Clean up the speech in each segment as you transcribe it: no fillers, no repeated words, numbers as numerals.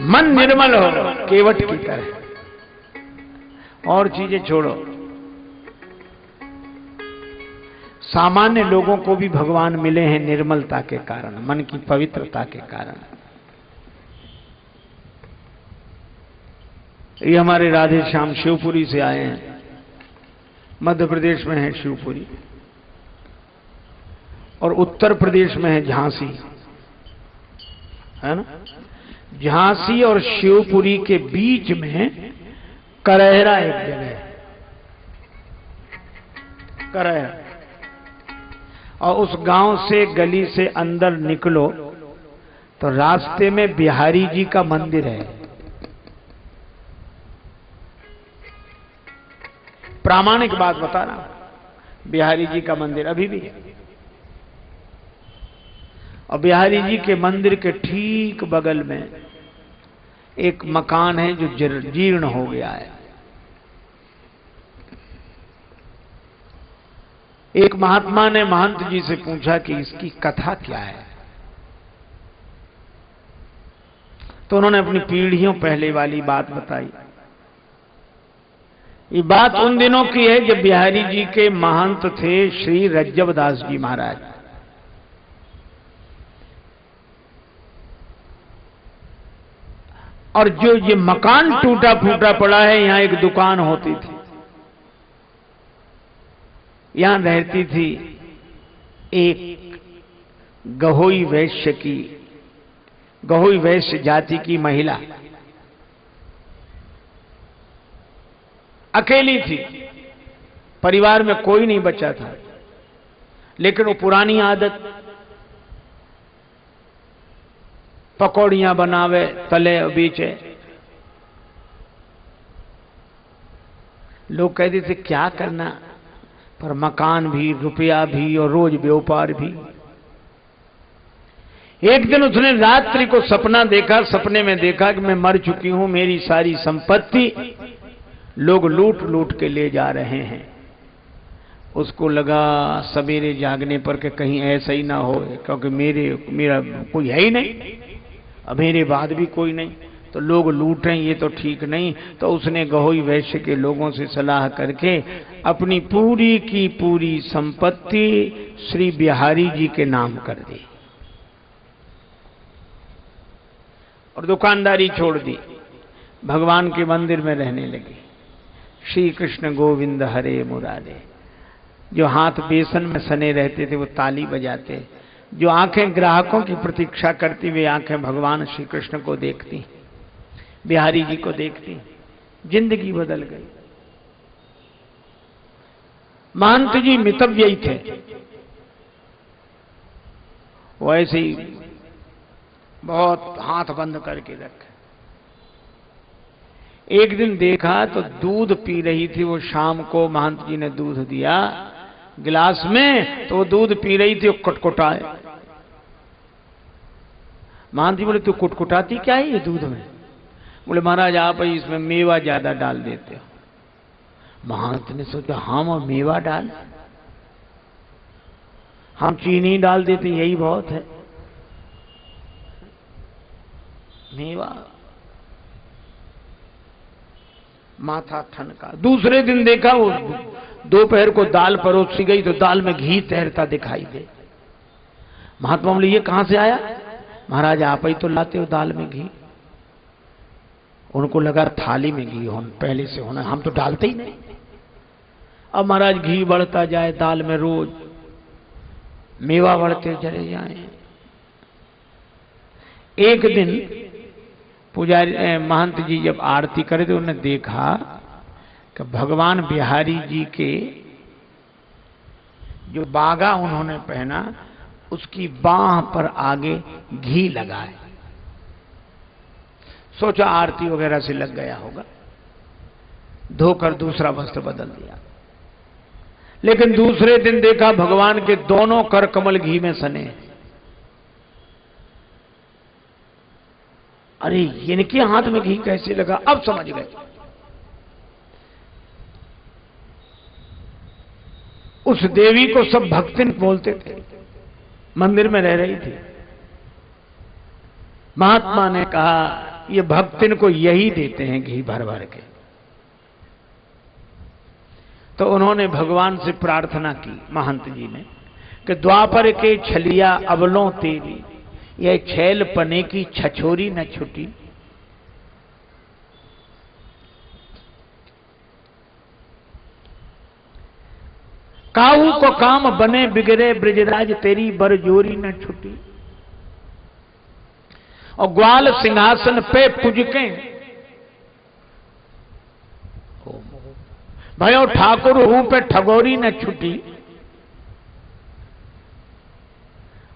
मन निर्मल हो केवट की तरह, और चीजें छोड़ो। सामान्य लोगों को भी भगवान मिले हैं निर्मलता के कारण, मन की पवित्रता के कारण। ये हमारे राधे श्याम शिवपुरी से आए हैं, मध्य प्रदेश में है शिवपुरी, और उत्तर प्रदेश में है झांसी, है ना। झांसी और शिवपुरी के बीच में करहरा एक जगह है, करहरा। और उस गांव से गली से अंदर निकलो तो रास्ते में बिहारी जी का मंदिर है। प्रामाणिक बात बता रहा हूं, बिहारी जी का मंदिर अभी भी है। और बिहारी जी के मंदिर के ठीक बगल में एक मकान है जो जीर्ण हो गया है। एक महात्मा ने महंत जी से पूछा कि इसकी कथा क्या है, तो उन्होंने अपनी पीढ़ियों पहले वाली बात बताई। ये बात उन दिनों की है जब बिहारी जी के महंत थे श्री रज्जबदास जी महाराज। और जो ये मकान टूटा फूटा पड़ा है, यहां एक दुकान होती थी, यहां रहती थी एक गहोई वैश्य जाति की महिला, अकेली थी, परिवार में कोई नहीं बचा था। लेकिन वो पुरानी आदत, पकौड़ियां बनावे, तले बेचे। लोग कहते थे क्या करना, पर मकान भी, रुपया भी और रोज व्यापार भी। एक दिन उसने रात्रि को सपना देखा, सपने में देखा कि मैं मर चुकी हूं, मेरी सारी संपत्ति लोग लूट लूट के ले जा रहे हैं। उसको लगा सवेरे जागने पर कि कहीं ऐसा ही ना हो, क्योंकि मेरा कोई है ही नहीं, अब मेरे बाद भी कोई नहीं, तो लोग लूट रहे हैं, ये तो ठीक नहीं। तो उसने गहोई वैश्य के लोगों से सलाह करके अपनी पूरी की पूरी संपत्ति श्री बिहारी जी के नाम कर दी और दुकानदारी छोड़ दी, भगवान के मंदिर में रहने लगी। श्री कृष्ण गोविंद हरे मुरारे। जो हाथ बेसन में सने रहते थे वो ताली बजाते, जो आंखें ग्राहकों की प्रतीक्षा करती वे आंखें भगवान श्री कृष्ण को देखती, बिहारी जी को देखती। जिंदगी बदल गई। महंत जी मितव्य ही थे, वो ऐसे ही बहुत हाथ बंद करके रखे। एक दिन देखा तो दूध पी रही थी वो, शाम को महंत जी ने दूध दिया गिलास में, तो वो दूध पी रही थी, वो कुटकुटाए। महंत जी बोले तू कुटकुटाती क्या है ये दूध में? बोले महाराज आप इसमें मेवा ज्यादा डाल देते हो। महंत ने सोचा हम मेवा डाल, हम चीनी डाल देते यही बहुत है, मेवा। माथा ठनका। दूसरे दिन देखा वो दोपहर को दाल परोसी गई तो दाल में घी तैरता दिखाई दे। महात्मा बोले ये कहां से आया? महाराज आप ही तो लाते हो दाल में घी। उनको लगा थाली में घी हो पहले से होना, हम तो डालते ही नहीं। अब महाराज घी बढ़ता जाए दाल में, रोज मेवा बढ़ते चले जाए। एक दिन पुजारी महंत जी जब आरती करे तो उन्होंने देखा कि भगवान बिहारी जी के जो बागा उन्होंने पहना उसकी बाह पर आगे घी लगा है। सोचा आरती वगैरह से लग गया होगा, धोकर दूसरा वस्त्र बदल दिया। लेकिन दूसरे दिन देखा भगवान के दोनों कर कमल घी में सने। अरे इनके हाथ में घी कैसे लगा? अब समझ गए। उस देवी को सब भक्तिन बोलते थे, मंदिर में रह रही थी। महात्मा ने कहा ये भक्तिन को यही देते हैं घी भर भर के। तो उन्होंने भगवान से प्रार्थना की महंत जी ने कि द्वापर के छलिया अबलों तेरी, यह छैल पने की छछोरी न छुटी। काहू को काम बने बिगड़े ब्रजराज, तेरी बरजोरी न छुटी। और ग्वाल सिंहासन पे पुजके भयो ठाकुर हूं पे ठगोरी न छुटी।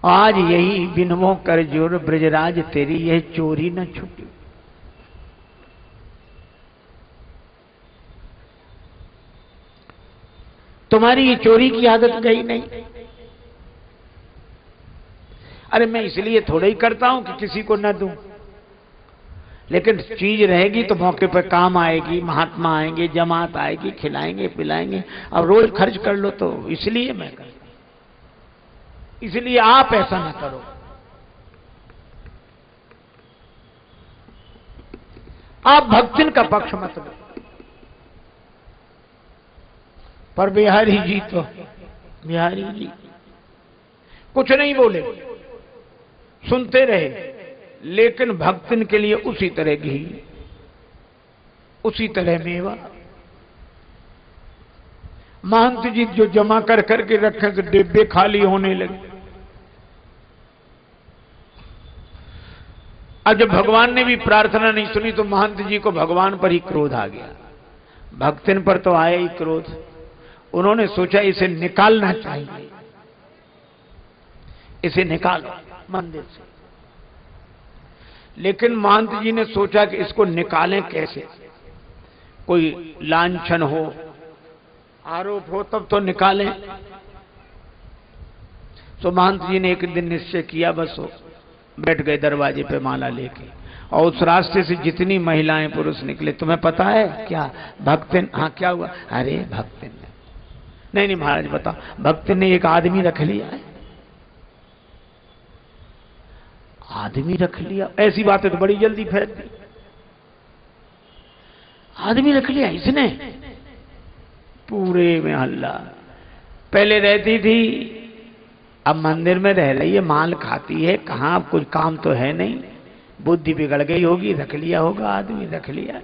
आज यही बिनवों कर जोर ब्रजराज, तेरी यह चोरी न छुटी। तुम्हारी ये चोरी की आदत गई नहीं। अरे मैं इसलिए थोड़ा ही करता हूं कि किसी को न दूं, लेकिन चीज रहेगी तो मौके पर काम आएगी, महात्मा आएंगे, जमात आएगी, खिलाएंगे पिलाएंगे। अब रोज खर्च कर लो तो इसलिए मैं करता हूं। इसलिए आप ऐसा ना करो। आप भक्तिन का पक्ष मत लो। पर बिहारी जी तो बिहारी जी कुछ नहीं बोले, सुनते रहे, लेकिन भक्तिन के लिए उसी तरह घी, उसी तरह मेवा। महंत जी जो जमा कर करके रखे तो डिब्बे खाली होने लगे। अब जब भगवान ने भी प्रार्थना नहीं सुनी तो महंत जी को भगवान पर ही क्रोध आ गया। भक्तिन पर तो आया ही क्रोध। उन्होंने सोचा इसे निकालना चाहिए, इसे निकालो मंदिर से। लेकिन महंत जी ने सोचा कि इसको निकालें कैसे, कोई लांछन हो, आरोप हो तब तो निकालें। तो महंत जी ने एक दिन निश्चय किया, बस हो बैठ गए दरवाजे पे माला लेके, और उस रास्ते से जितनी महिलाएं पुरुष निकले। तुम्हें पता है क्या भक्तिन? हाँ क्या हुआ? अरे भक्तिन ने, नहीं महाराज बताओ, भक्तिन ने एक आदमी रख लिया है। आदमी रख लिया? ऐसी बातें तो बड़ी जल्दी फैलती। आदमी रख लिया इसने? पूरे में हल्ला। पहले रहती थी, अब मंदिर में रह रही है, माल खाती है, कहां कुछ काम तो है नहीं, बुद्धि बिगड़ गई होगी, रख लिया होगा, आदमी रख लिया।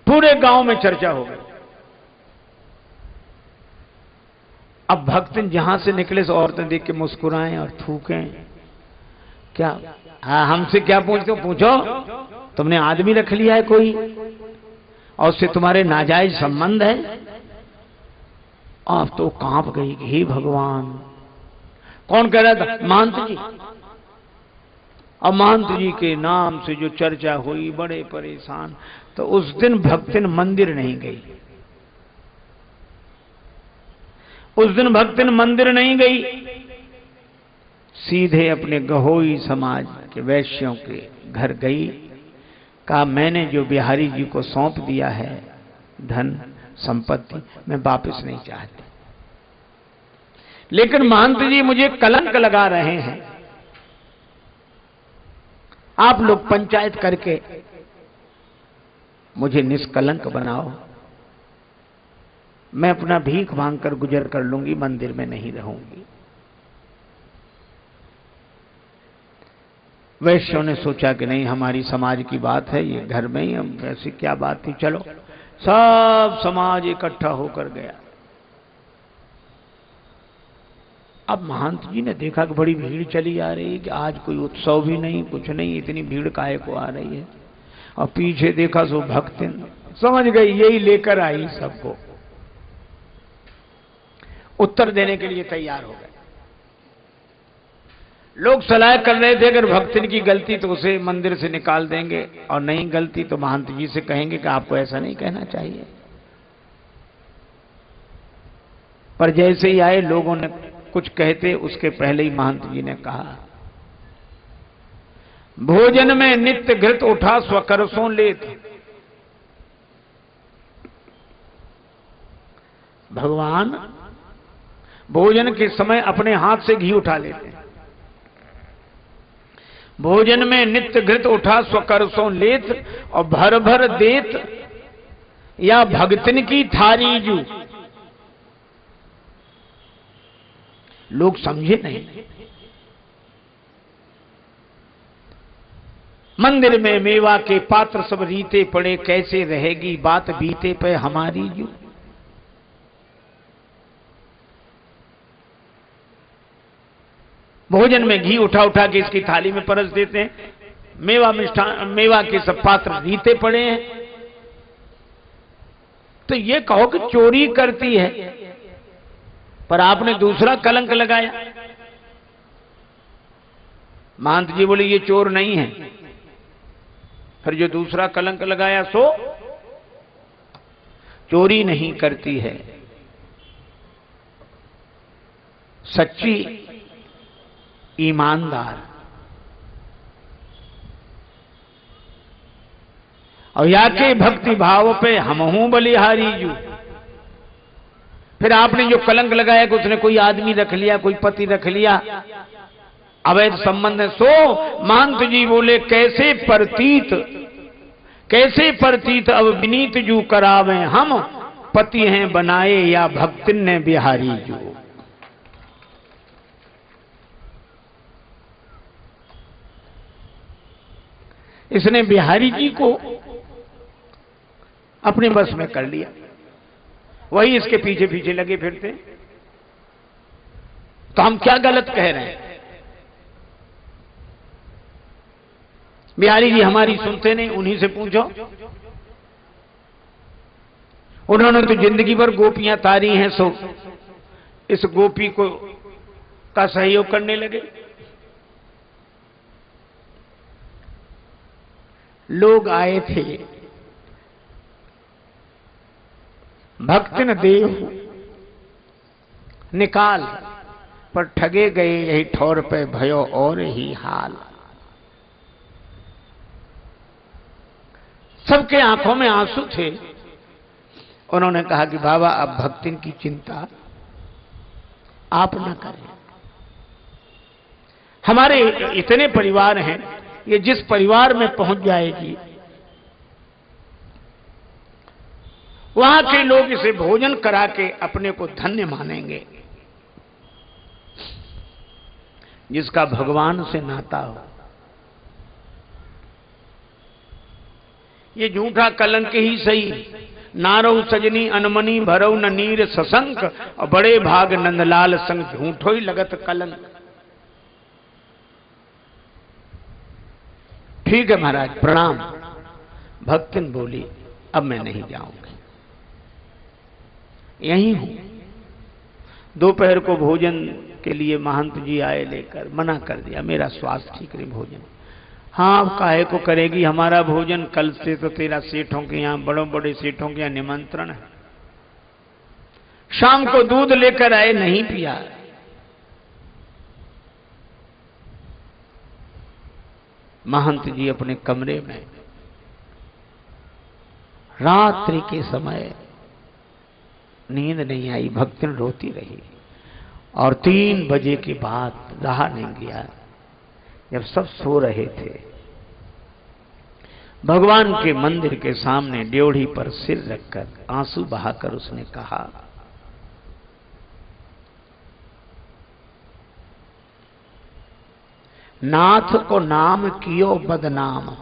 पूरे गांव में चर्चा हो गई। अब भक्तिन जहां से निकले से औरतें देख के मुस्कुराएं और थूकें। क्या हमसे क्या पूछते हो? पूछो, तुमने आदमी रख लिया है कोई और उससे तुम्हारे नाजायज संबंध है? अब तो कांप गई, हे भगवान। कौन कह रहा था? महंत जी। और महंत जी के नाम से जो चर्चा हुई, बड़े परेशान। तो उस दिन भक्तिन मंदिर नहीं गई। उस दिन भक्तिन मंदिर नहीं गई, सीधे अपने गहोई समाज के वैश्यों के घर गई। कहा मैंने जो बिहारी जी को सौंप दिया है धन संपत्ति, मैं वापस नहीं चाहती, लेकिन महंत जी मुझे कलंक लगा रहे हैं। आप लोग पंचायत करके मुझे निष्कलंक बनाओ, मैं अपना भीख मांगकर गुजर कर लूंगी, मंदिर में नहीं रहूंगी। वैश्यों ने सोचा कि नहीं, हमारी समाज की बात है, ये घर में ही, हम ऐसी क्या बात थी, चलो। सब समाज इकट्ठा होकर गया। अब महंत जी ने देखा कि बड़ी भीड़ चली आ रही है, कि आज कोई उत्सव भी नहीं, कुछ नहीं, इतनी भीड़ काहे को आ रही है। और पीछे देखा सो भक्तिन, समझ गई यही लेकर आई सबको। उत्तर देने के लिए तैयार हो गए। लोग सलाह कर रहे थे अगर भक्तिन की गलती तो उसे मंदिर से निकाल देंगे, और नहीं गलती तो महंत जी से कहेंगे कि आपको ऐसा नहीं कहना चाहिए। पर जैसे ही आए, लोगों ने कुछ कहते उसके पहले ही महंत जी ने कहा, भोजन में नित्य घृत उठा स्वकरसों लेत, भगवान भोजन के समय अपने हाथ से घी उठा लेते हैं। भोजन में नित्य घृत उठा स्वकर सो लेत और भर भर देत, या भगतिन की थारी जू। लोग समझे नहीं। मंदिर में मेवा के पात्र सब रीते पड़े, कैसे रहेगी बात बीते पे हमारी जू। भोजन में घी उठा उठा के इसकी थाली में परस देते हैं। मेवा मिष्ठान, मेवा के सब पात्र रीते पड़े हैं। तो ये कहो कि चोरी करती है, पर आपने दूसरा कलंक लगाया। महंत जी बोले ये चोर नहीं है, फिर जो दूसरा कलंक लगाया सो चोरी नहीं करती है, सच्ची ईमानदार। और या के भक्ति भाव पे हमहू बलिहारी जू। फिर आपने जो कलंक लगाया कि उसने कोई आदमी रख लिया, कोई पति रख लिया, अवैध संबंध है, सो महंत जी बोले कैसे प्रतीत अब विनीत जू करावे, हम पति हैं बनाए या भक्तिन ने बिहारी जू। इसने बिहारी जी को अपने बस में कर लिया, वही इसके पीछे पीछे लगे फिरते। तो हम क्या गलत कह रहे हैं? बिहारी जी हमारी सुनते नहीं, उन्हीं से पूछो। उन्होंने तो जिंदगी भर गोपियां तारी हैं, सो इस गोपी को का सहयोग करने लगे। लोग आए थे, भक्तिन देव निकाल, पर ठगे गए यही ठौर पे भयो और ही हाल। सबके आंखों में आंसू थे। उन्होंने कहा कि बाबा अब भक्तिन की चिंता आप न करें, हमारे इतने परिवार हैं, ये जिस परिवार में पहुंच जाएगी वहां के लोग इसे भोजन करा के अपने को धन्य मानेंगे। जिसका भगवान से नाता हो। ये झूठा कलंक ही सही। नारौ सजनी अनमनी भरौ न नीर ससंक, और बड़े भाग नंदलाल संग झूठो ही लगत कलंक। ठीक है महाराज, प्रणाम। भक्तिन बोली अब मैं नहीं जाऊंगी, यहीं हूं। दोपहर को भोजन के लिए महंत जी आए लेकर, मना कर दिया, मेरा स्वास्थ्य ठीक नहीं भोजन। हाँ काहे को करेगी हमारा भोजन, कल से तो तेरा सेठों के यहां, बड़े बड़े सेठों के यहां निमंत्रण है। शाम को दूध लेकर आए, नहीं पिया। महंत जी अपने कमरे में रात्रि के समय नींद नहीं आई, भक्तिन रोती रही। और 3 बजे के बाद रहा नहीं गया, जब सब सो रहे थे, भगवान के मंदिर के सामने ड्योढ़ी पर सिर रखकर आंसू बहाकर उसने कहा, नाथ को नाम कियो बदनाम,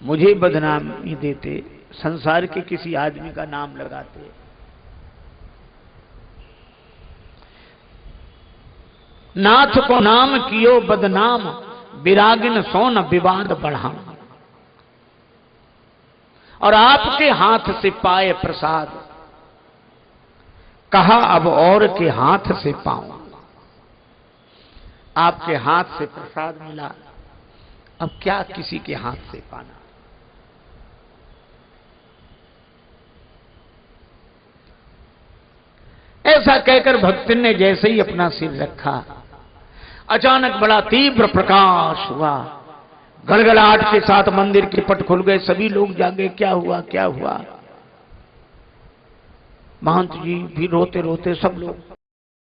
मुझे बदनामी देते, संसार के किसी आदमी का नाम लगाते। नाथ को नाम कियो बदनाम, विरागिन सोन विवाद बढ़ाम। और आपके हाथ से पाए प्रसाद, कहा अब और के हाथ से पाऊं। आपके हाथ से प्रसाद मिला, अब क्या किसी के हाथ से पाना। ऐसा कहकर भक्तिन ने जैसे ही अपना सिर रखा, अचानक बड़ा तीव्र प्रकाश हुआ। गड़गड़ाहट के साथ मंदिर के पट खुल गए, सभी लोग जागे, क्या हुआ क्या हुआ। महंत जी भी रोते रोते सब लोग